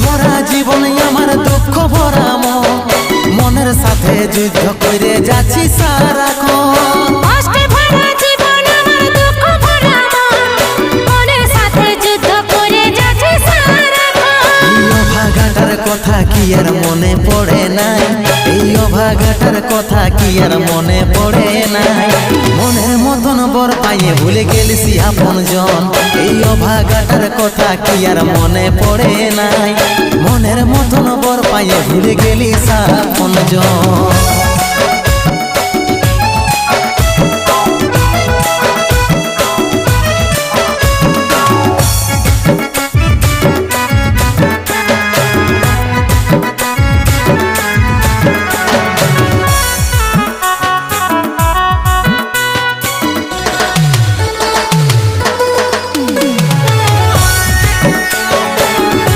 ভরা জীবন আমার দুঃখ ভরা মন, মনের সাথে যুদ্ধ করে যাচ্ছি সারাক্ষণ। কষ্টে ভরা জীবন আমার দুঃখ ভরা মন, মনের সাথে যুদ্ধ করে যাচ্ছি সারাক্ষণ। এই অভাগাটার কথা কি আর মনে পড়ে নাই, এই অভাগাটার কথা কি আর মনে পড়ে নাই। মনের মতন বর পাইয়ে ভুলে গেলিস আপন জন, এই অভাগাটার কথা কি আর মনে পড়ে নাই। মনের মতন বর পাইয়ে ভুলে গেলিস আপন জন।